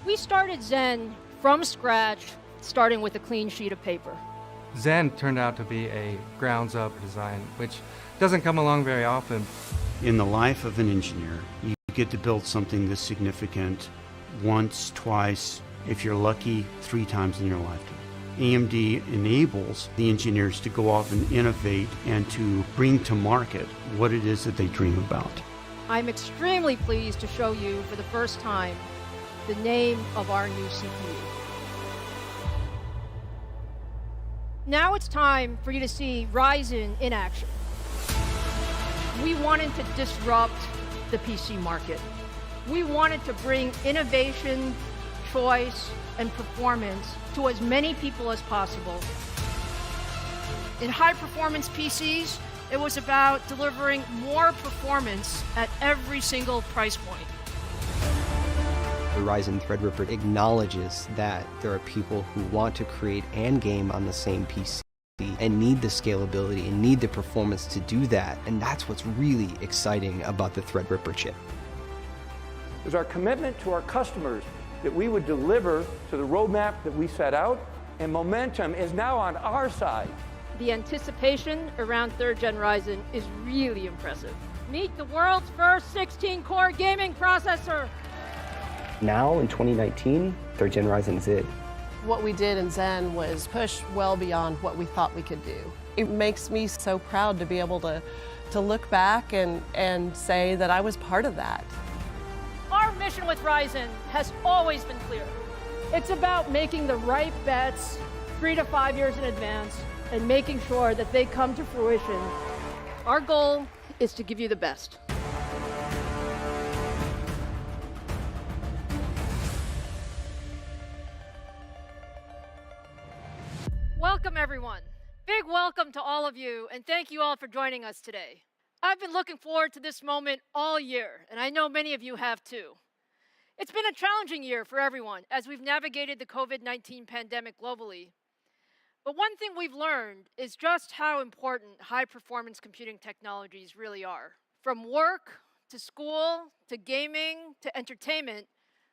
We started ZEN from scratch, starting with a clean sheet of paper. ZEN turned out to be a grounds-up design, which doesn't come along very often. In the life of an engineer, you get to build something this significant once, twice, if you're lucky, 3 times in your lifetime. AMD enables the engineers to go off and innovate and to bring to market what it is that they dream about. I'm extremely pleased to show you for the first time the name of our new CPU. Now it's time for you to see Ryzen in action. We wanted to disrupt the PC market. We wanted to bring innovation, choice, and performance to as many people as possible. In high-performance PCs, it was about delivering more performance at every single price point. The Ryzen Threadripper acknowledges that there are people who want to create and game on the same PC and need the scalability and need the performance to do that, and that's what's really exciting about the Threadripper chip. It was our commitment to our customers that we would deliver to the roadmap that we set out, and momentum is now on our side. The anticipation around 3rd Gen Ryzen is really impressive. Meet the world's first 16-core gaming processor. Now, in 2019, 3rd Gen Ryzen is it. What we did in ZEN was push well beyond what we thought we could do. It makes me so proud to be able to look back and say that I was part of that. Our mission with Ryzen has always been clear. It's about making the right bets 3 to 5 years in advance and making sure that they come to fruition. Our goal is to give you the best. Welcome, everyone. Big welcome to all of you, and thank you all for joining us today. I've been looking forward to this moment all year, and I know many of you have too. It's been a challenging year for everyone as we've navigated the COVID-19 pandemic globally. But one thing we've learned is just how important high-performance computing technologies really are. From work, to school, to gaming, to entertainment,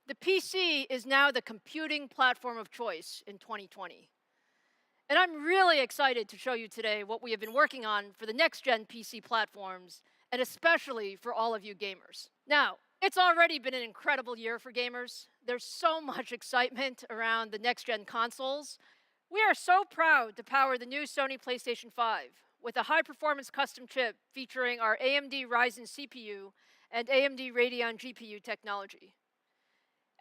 the PC is now the computing platform of choice in 2020. And I'm really excited to show you today what we have been working on for the next-gen PC platforms, and especially for all of you gamers. Now, it's already been an incredible year for gamers. There's so much excitement around the next-gen consoles. We are so proud to power the new Sony PlayStation 5 with a high-performance custom chip featuring our Amd Ryzen CPU and Amd Radeon GPU technology.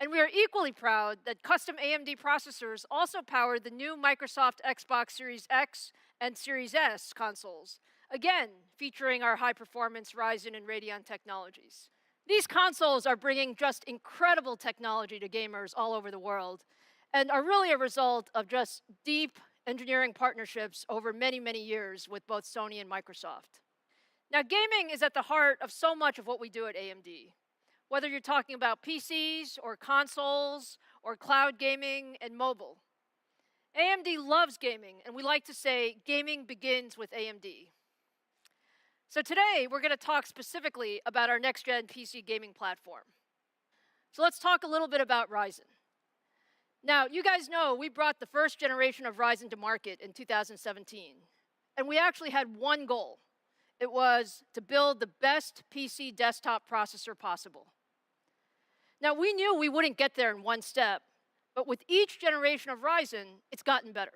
And we are equally proud that custom AMD processors also power the new Microsoft Xbox Series X and Series S consoles, again, featuring our high-performance Ryzen and Radeon technologies. These consoles are bringing just incredible technology to gamers all over the world and are really a result of just deep engineering partnerships over many, many years with both Sony and Microsoft. Now, gaming is at the heart of so much of what we do at AMD. Whether you're talking about PCs or consoles or cloud gaming and mobile. AMD loves gaming, and we like to say gaming begins with AMD. So today, we're going to talk specifically about our next-gen PC gaming platform. So let's talk a little bit about Ryzen. Now, you guys know we brought the first generation of Ryzen to market in 2017, and we actually had one goal. It was to build the best PC desktop processor possible. Now, we knew we wouldn't get there in one step, but with each generation of Ryzen, it's gotten better.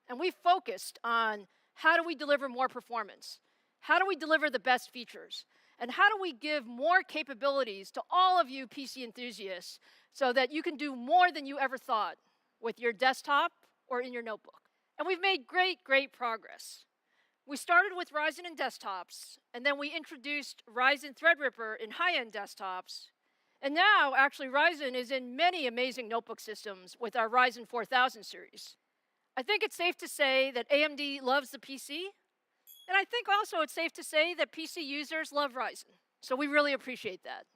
And we focused on how do we deliver more performance? How do we deliver the best features? And how do we give more capabilities to all of you PC enthusiasts so that you can do more than you ever thought with your desktop or in your notebook? And we've made great progress. We started with Ryzen in desktops, and then we introduced Ryzen Threadripper in high-end desktops. And now, actually, Ryzen is in many amazing notebook systems with our Ryzen 4000 series. I think it's safe to say that AMD loves the PC, and I think also it's safe to say that PC users love Ryzen. So we really appreciate that.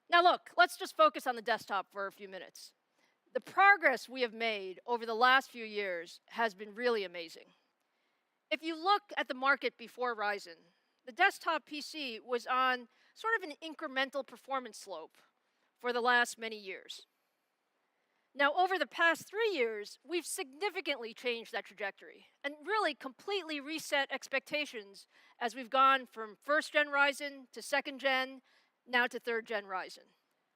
Now look, let's just focus on the desktop for a few minutes. The progress we have made over the last few years has been really amazing. If you look at the market before Ryzen, the desktop PC was on sort of an incremental performance slope for the last many years. Now, over the past 3 years, we've significantly changed that trajectory and really completely reset expectations as we've gone from 1st Gen Ryzen to 2nd Gen, now to 3rd Gen Ryzen.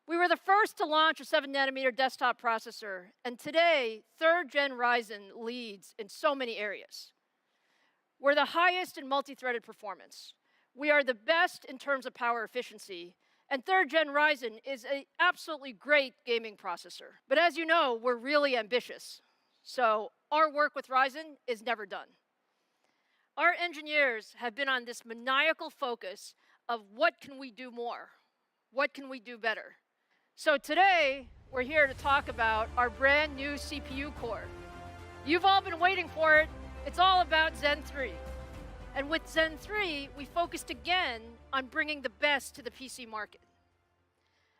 We were the first to launch a 7nm desktop processor, and today, 3rd Gen Ryzen leads in so many areas. We're the highest in multi-threaded performance. We are the best in terms of power efficiency, and 3rd Gen Ryzen is an absolutely great gaming processor. But as you know, we're really ambitious. So our work with Ryzen is never done. Our engineers have been on this maniacal focus of what can we do more? What can we do better? So today, we're here to talk about our brand new CPU core. You've all been waiting for it. It's all about Zen 3. And with Zen 3, we focused again on bringing the best to the PC market.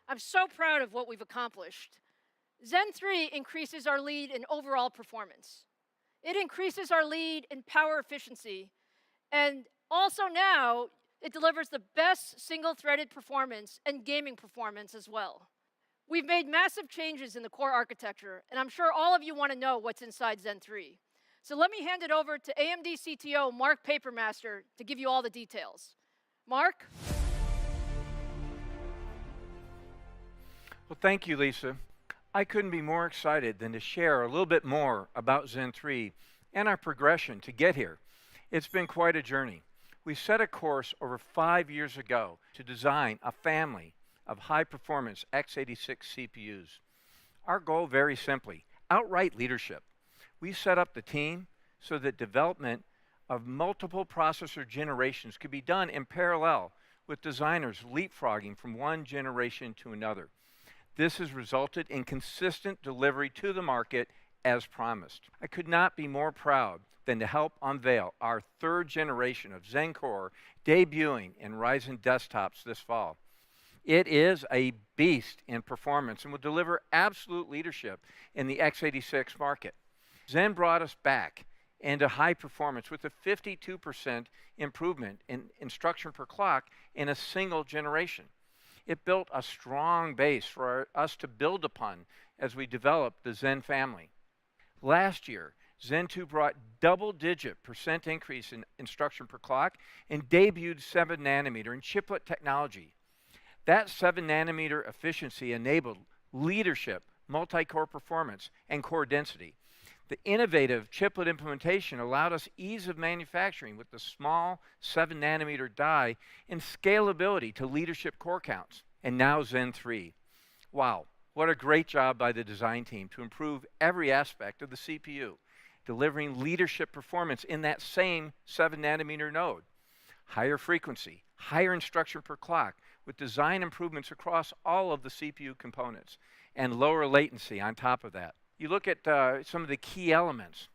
I'm so proud of what we've accomplished. Zen 3 increases our lead in overall performance. It increases our lead in power efficiency. And also now, it delivers the best single-threaded performance and gaming performance as well. We've made massive changes in the core architecture, and I'm sure all of you want to know what's inside Zen 3. So let me hand it over to AMD CTO Mark Papermaster to give you all the details. Mark? Well, thank you, Lisa. I couldn't be more excited than to share a little bit more about Zen 3 and our progression to get here. It's been quite a journey. We set a course over 5 years ago to design a family of high-performance x86 CPUs. Our goal, very simply, outright leadership. We set up the team so that development of multiple processor generations could be done in parallel, with designers leapfrogging from one generation to another. This has resulted in consistent delivery to the market as promised. I could not be more proud than to help unveil our 3rd generation of Zen Core debuting in Ryzen desktops this fall. It is a beast in performance and will deliver absolute leadership in the x86 market. Zen brought us back into high performance with a 52% improvement in instruction per clock in a single generation. It built a strong base for us to build upon as we developed the Zen family. Last year, Zen 2 brought double-digit % increase in instruction per clock and debuted 7nm in chiplet technology. That 7nm efficiency enabled leadership, multi-core performance, and core density. The innovative chiplet implementation allowed us ease of manufacturing with the small 7nm die and scalability to leadership core counts. And now Zen 3. Wow, what a great job by the design team to improve every aspect of the CPU, delivering leadership performance in that same 7nm node. Higher frequency, higher instruction per clock, with design improvements across all of the CPU components, and lower latency on top of that. You look at some of the key elements.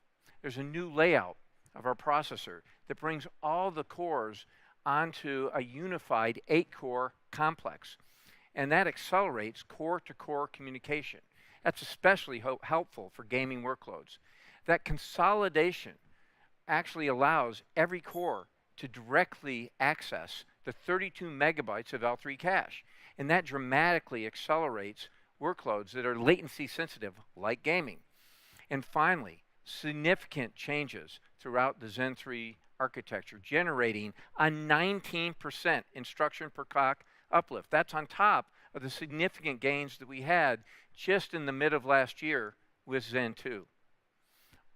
There's a new layout of our processor that brings all the cores onto a unified 8-core complex, and that accelerates core-to-core communication. That's especially helpful for gaming workloads. That consolidation actually allows every core to directly access the 32 megabytes of L3 cache, and that dramatically accelerates workloads that are latency sensitive, like gaming. And finally, significant changes throughout the Zen 3 architecture, generating a 19% instruction per clock uplift. That's on top of the significant gains that we had just in the mid of last year with Zen 2.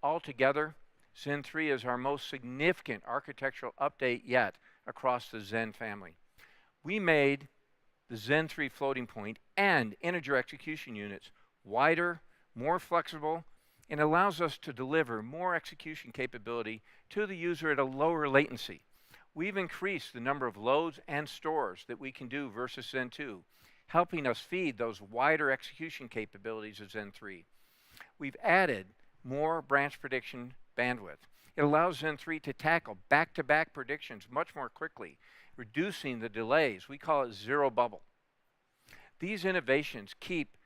Altogether, Zen 3 is our most significant architectural update yet across the Zen family. We made the Zen 3 floating point and integer execution units wider, more flexible, and allows us to deliver more execution capability to the user at a lower latency. We've increased the number of loads and stores that we can do versus Zen 2, helping us feed those wider execution capabilities of Zen 3. We've added more branch prediction bandwidth. It allows Zen 3 to tackle back-to-back predictions much more quickly, reducing the delays. We call it zero bubble. These innovations keep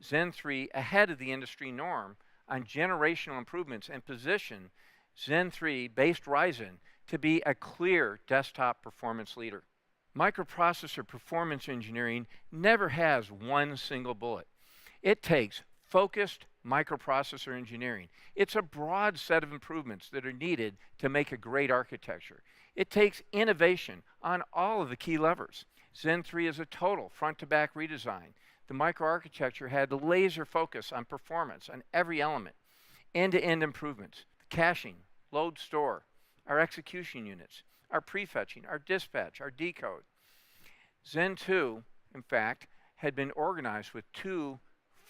Zen 3 ahead of the industry norm on generational improvements and position Zen 3-based Ryzen to be a clear desktop performance leader. Microprocessor performance engineering never has one single bullet. It takes focused microprocessor engineering. It's a broad set of improvements that are needed to make a great architecture. It takes innovation on all of the key levers. Zen 3 is a total front-to-back redesign. The microarchitecture had laser focus on performance on every element. End-to-end improvements, the caching, load store, our execution units, our prefetching, our dispatch, our decode. Zen 2, in fact, had been organized with 2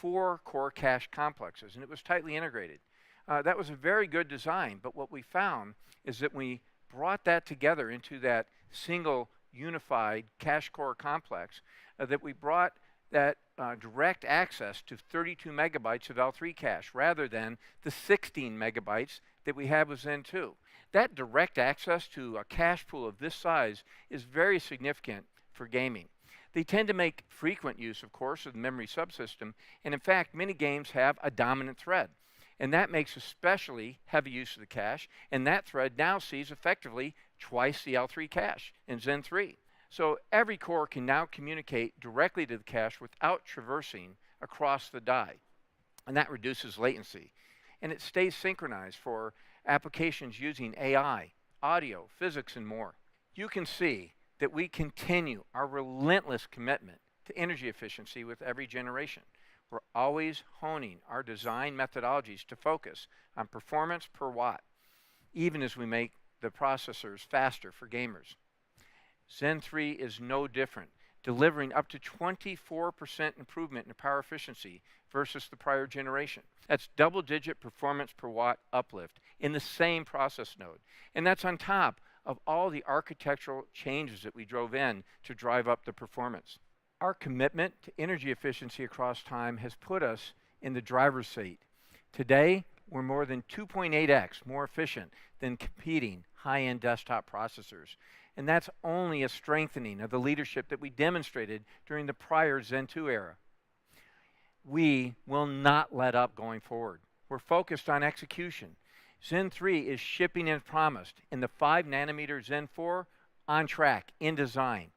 4-core cache complexes, and it was tightly integrated. That was a very good design, but what we found is that we brought that together into that single unified cache core complex, that we brought that direct access to 32 megabytes of L3 cache rather than the 16 megabytes that we have with Zen 2. That direct access to a cache pool of this size is very significant for gaming. They tend to make frequent use, of course, of the memory subsystem, and in fact, many games have a dominant thread. And that makes especially heavy use of the cache, and that thread now sees effectively twice the L3 cache in Zen 3. So every core can now communicate directly to the cache without traversing across the die, and that reduces latency. And it stays synchronized for applications using AI, audio, physics, and more. You can see that we continue our relentless commitment to energy efficiency with every generation. We're always honing our design methodologies to focus on performance per watt, even as we make the processors faster for gamers. Zen 3 is no different, delivering up to 24% improvement in power efficiency versus the prior generation. That's double-digit performance per watt uplift in the same process node. And that's on top of all the architectural changes that we drove in to drive up the performance. Our commitment to energy efficiency across time has put us in the driver's seat. Today, we're more than 2.8x more efficient than competing high-end desktop processors. And that's only a strengthening of the leadership that we demonstrated during the prior Zen 2 era. We will not let up going forward. We're focused on execution. Zen 3 is shipping as promised, in the 5 nanometer Zen 4 on track, in design.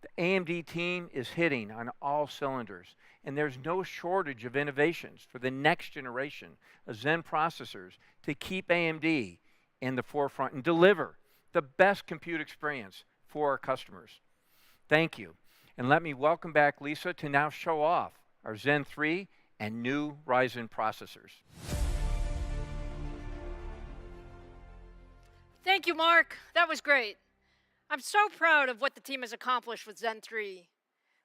The AMD team is hitting on all cylinders, and there's no shortage of innovations for the next generation of Zen processors to keep AMD in the forefront and deliver the best compute experience for our customers. Thank you, and let me welcome back Lisa to now show off our Zen 3 and new Ryzen processors. Thank you, Mark. That was great. I'm so proud of what the team has accomplished with Zen 3.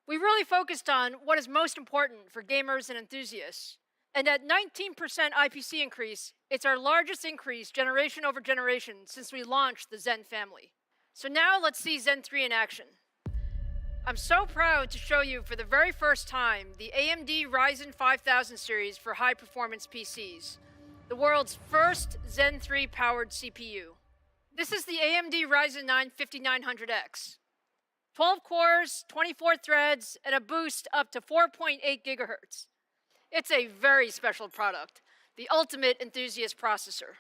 We really focused on what is most important for gamers and enthusiasts. And at 19% IPC increase, it's our largest increase generation over generation since we launched the Zen family. So now let's see Zen 3 in action. I'm so proud to show you for the very first time the AMD Ryzen 5000 series for high-performance PCs, the world's first Zen 3 powered CPU. This is the AMD Ryzen 9 5900X. 12 cores, 24 threads, and a boost up to 4.8 gigahertz. It's a very special product, the ultimate enthusiast processor.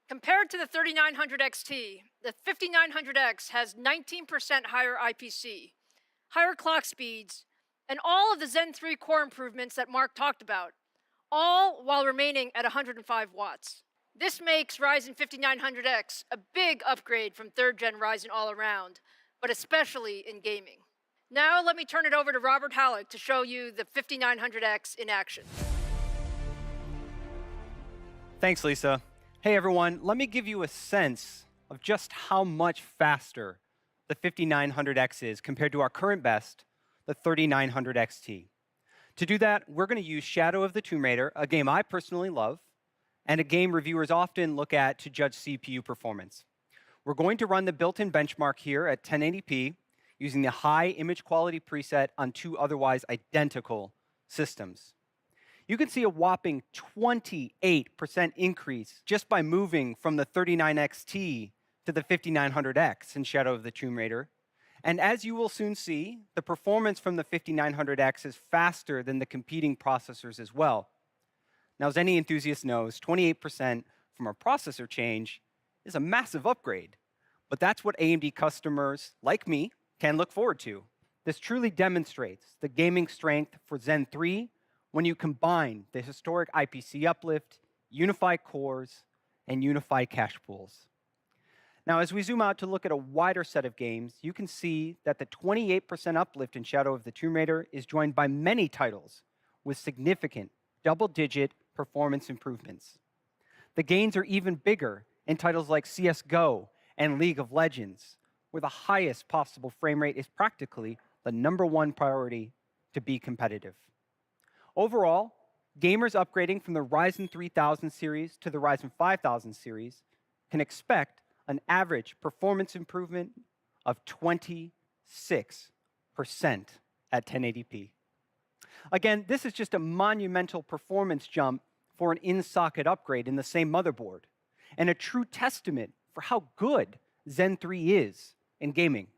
Compared to the 3900 XT, the 5900X has 19% higher IPC, higher clock speeds, and all of the Zen 3 core improvements that Mark talked about, all while remaining at 105 watts. This makes Ryzen 5900X a big upgrade from 3rd gen Ryzen all around, but especially in gaming. Now let me turn it over to Robert Halleck to show you the 5900X in action. Thanks, Lisa. Hey everyone, let me give you a sense of just how much faster the 5900X is compared to our current best, the 3900 XT. To do that, we're going to use Shadow of the Tomb Raider, a game I personally love, and a game reviewers often look at to judge CPU performance. We're going to run the built-in benchmark here at 1080p using the high image quality preset on 2 otherwise identical systems. You can see a whopping 28% increase just by moving from the 39XT to the 5900X in Shadow of the Tomb Raider. And as you will soon see, the performance from the 5900X is faster than the competing processors as well. Now, as any enthusiast knows, 28% from a processor change is a massive upgrade. But that's what AMD customers, like me, can look forward to. This truly demonstrates the gaming strength for Zen 3 when you combine the historic IPC uplift, unified cores, and unified cache pools. Now, as we zoom out to look at a wider set of games, you can see that the 28% uplift in Shadow of the Tomb Raider is joined by many titles with significant double-digit performance improvements. The gains are even bigger in titles like CSGO and League of Legends, where the highest possible frame rate is practically the #1 priority to be competitive. Overall, gamers upgrading from the Ryzen 3000 series to the Ryzen 5000 series can expect an average performance improvement of 26% at 1080p. Again, this is just a monumental performance jump for an in-socket upgrade in the same motherboard, and a true testament for how good Zen 3 is in gaming.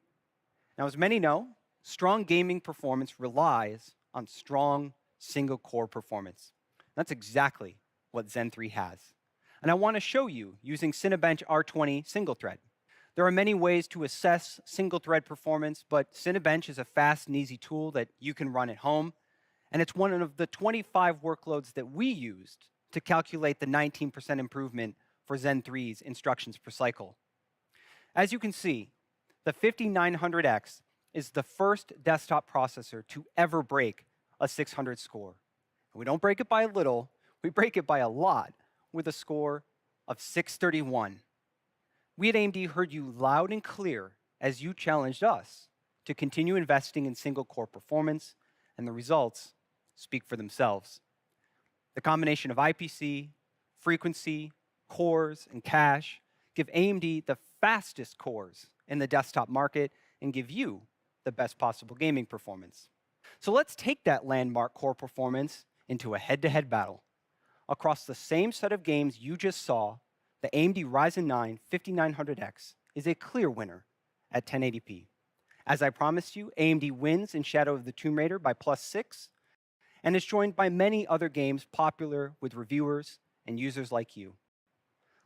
Now, as many know, strong gaming performance relies on strong single-core performance. That's exactly what Zen 3 has. And I want to show you using Cinebench R20 single-thread. There are many ways to assess single-thread performance, but Cinebench is a fast and easy tool that you can run at home. And it's one of the 25 workloads that we used to calculate the 19% improvement for Zen 3's instructions per cycle. As you can see, the 5900X is the first desktop processor to ever break a 600 score. And we don't break it by a little, we break it by a lot, with a score of 631. We at AMD heard you loud and clear as you challenged us to continue investing in single-core performance, and the results speak for themselves. The combination of IPC, frequency, cores, and cache give AMD the fastest cores in the desktop market and give you the best possible gaming performance. So let's take that landmark core performance into a head-to-head battle. Across the same set of games you just saw, the AMD Ryzen 9 5900X is a clear winner at 1080p. As I promised you, AMD wins in Shadow of the Tomb Raider by +6, and is joined by many other games popular with reviewers and users like you.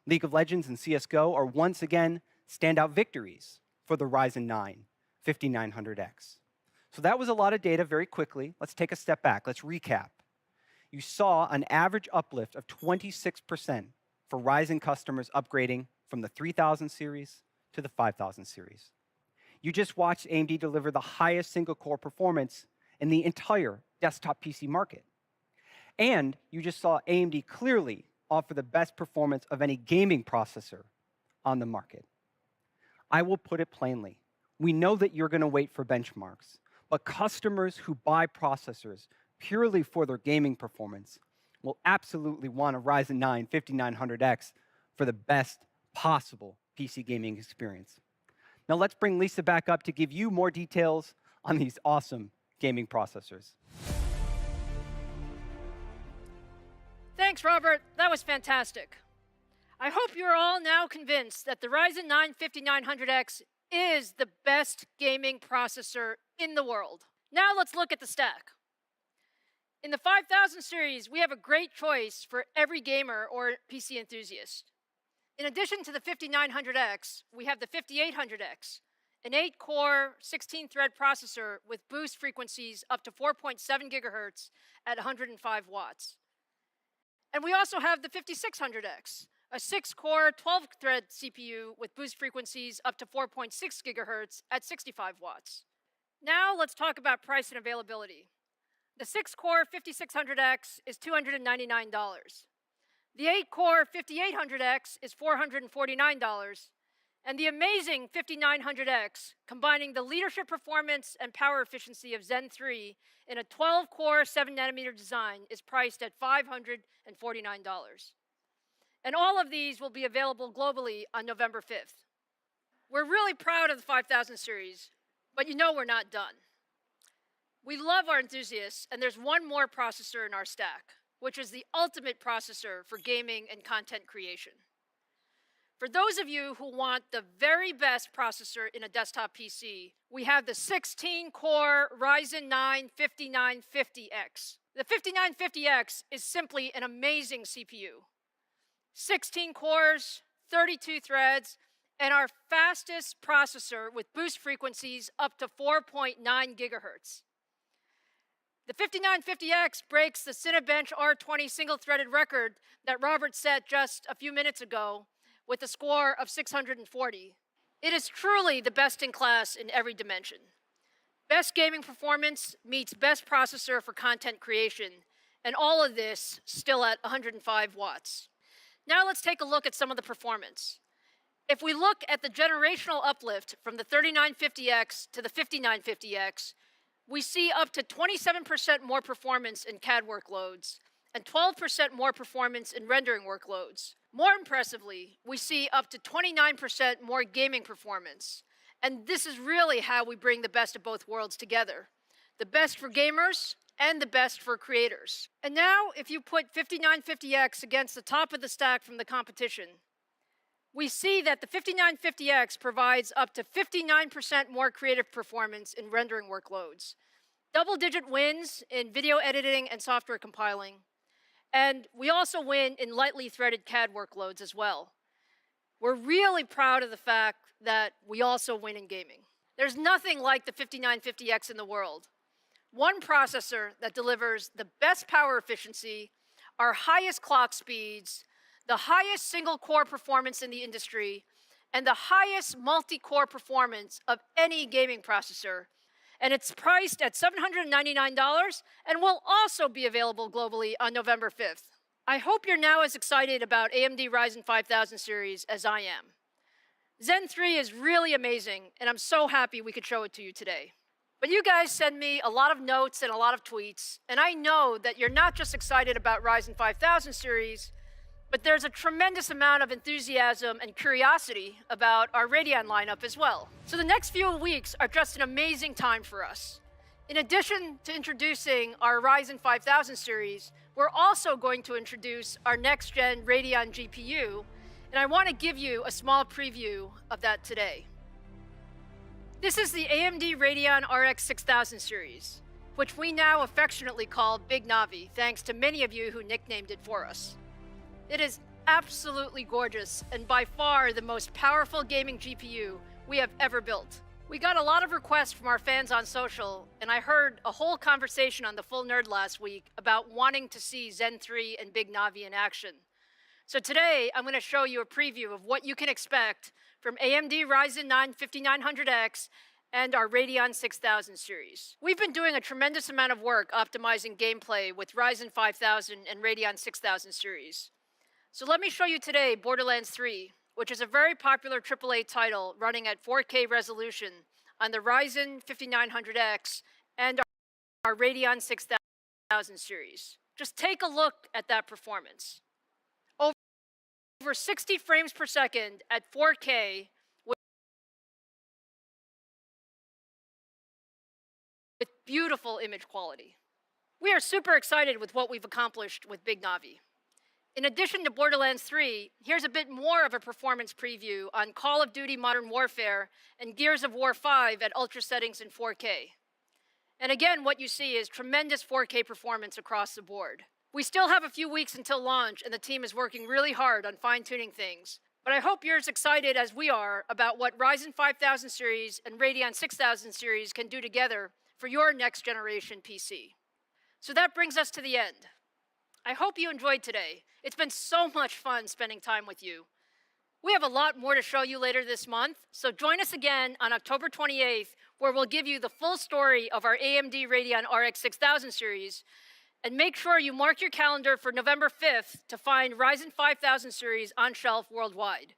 League of Legends and CSGO are once again standout victories for the Ryzen 9 5900X. So that was a lot of data very quickly. Let's take a step back. Let's recap. You saw an average uplift of 26% for Ryzen customers upgrading from the 3000 series to the 5000 series. You just watched AMD deliver the highest single-core performance in the entire desktop PC market. And you just saw AMD clearly offer the best performance of any gaming processor on the market. I will put it plainly. We know that you're going to wait for benchmarks, but customers who buy processors purely for their gaming performance will absolutely want a Ryzen 9 5900X for the best possible PC gaming experience. Now let's bring Lisa back up to give you more details on these awesome gaming processors. Thanks, Robert. That was fantastic. I hope you're all now convinced that the Ryzen 9 5900X is the best gaming processor in the world. Now let's look at the stack. In the 5000 series, we have a great choice for every gamer or PC enthusiast. In addition to the 5900X, we have the 5800X, an 8-core, 16-thread processor with boost frequencies up to 4.7 gigahertz at 105 watts. And we also have the 5600X, a 6-core, 12-thread CPU with boost frequencies up to 4.6 gigahertz at 65 watts. Now let's talk about price and availability. The 6-core 5600X is $299. The 8-core 5800X is $449. And the amazing 5900X, combining the leadership performance and power efficiency of Zen 3 in a 12-core 7nm design, is priced at $549. And all of these will be available globally on November 5th. We're really proud of the 5000 series, but you know we're not done. We love our enthusiasts, and there's one more processor in our stack, which is the ultimate processor for gaming and content creation. For those of you who want the very best processor in a desktop PC, we have the 16-core Ryzen 9 5950X. The 5950X is simply an amazing CPU. 16 cores, 32 threads, and our fastest processor with boost frequencies up to 4.9 gigahertz. The 5950X breaks the Cinebench R20 single-threaded record that Robert set just a few minutes ago with a score of 640. It is truly the best in class in every dimension. Best gaming performance meets best processor for content creation, and all of this still at 105 watts. Now let's take a look at some of the performance. If we look at the generational uplift from the 3950X to the 5950X, we see up to 27% more performance in CAD workloads and 12% more performance in rendering workloads. More impressively, we see up to 29% more gaming performance. And this is really how we bring the best of both worlds together. The best for gamers and the best for creators. And now, if you put 5950X against the top of the stack from the competition, we see that the 5950X provides up to 59% more creative performance in rendering workloads, double-digit wins in video editing and software compiling, and we also win in lightly threaded CAD workloads as well. We're really proud of the fact that we also win in gaming. There's nothing like the 5950X in the world. One processor that delivers the best power efficiency, our highest clock speeds, the highest single-core performance in the industry, and the highest multi-core performance of any gaming processor. And it's priced at $799 and will also be available globally on November 5th. I hope you're now as excited about AMD Ryzen 5000 series as I am. Zen 3 is really amazing, and I'm so happy we could show it to you today. But you guys send me a lot of notes and a lot of tweets, and I know that you're not just excited about Ryzen 5000 series, but there's a tremendous amount of enthusiasm and curiosity about our Radeon lineup as well. So the next few weeks are just an amazing time for us. In addition to introducing our Ryzen 5000 series, we're also going to introduce our next-gen Radeon GPU, and I want to give you a small preview of that today. This is the Amd Radeon Rx6000 series, which we now affectionately call Big Navi, thanks to many of you who nicknamed it for us. It is absolutely gorgeous and by far the most powerful gaming GPU we have ever built. We got a lot of requests from our fans on social, and I heard a whole conversation on The Full Nerd last week about wanting to see Zen 3 and Big Navi in action. So today, I'm going to show you a preview of what you can expect from AMD Ryzen 9 5900X and our Radeon 6000 series. We've been doing a tremendous amount of work optimizing gameplay with Ryzen 5000 and Radeon 6000 series. So let me show you today Borderlands 3, which is a very popular AAA title running at 4K resolution on the Ryzen 5900X and our Radeon 6000 series. Just take a look at that performance. Over 60 frames per second at 4K with beautiful image quality. We are super excited with what we've accomplished with Big Navi. In addition to Borderlands 3, here's a bit more of a performance preview on Call of Duty Modern Warfare and Gears of War 5 at ultra settings in 4K. And again, what you see is tremendous 4K performance across the board. We still have a few weeks until launch, and the team is working really hard on fine-tuning things. But I hope you're as excited as we are about what Ryzen 5000 series and Radeon 6000 series can do together for your next-generation PC. So that brings us to the end. I hope you enjoyed today. It's been so much fun spending time with you. We have a lot more to show you later this month, so join us again on October 28th, where we'll give you the full story of our AMD Radeon RX6000 series, and make sure you mark your calendar for November 5th to find Ryzen 5000 series on shelf worldwide.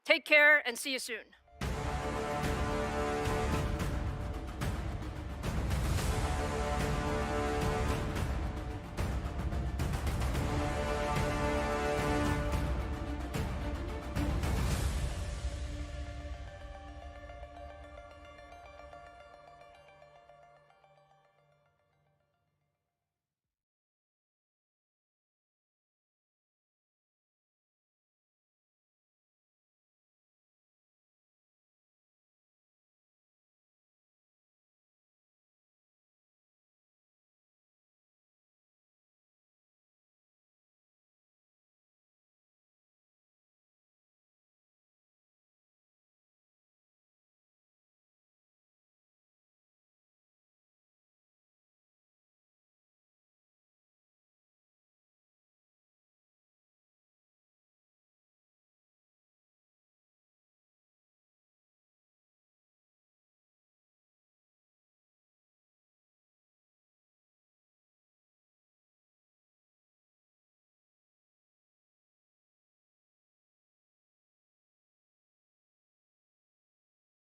Take care and see you soon.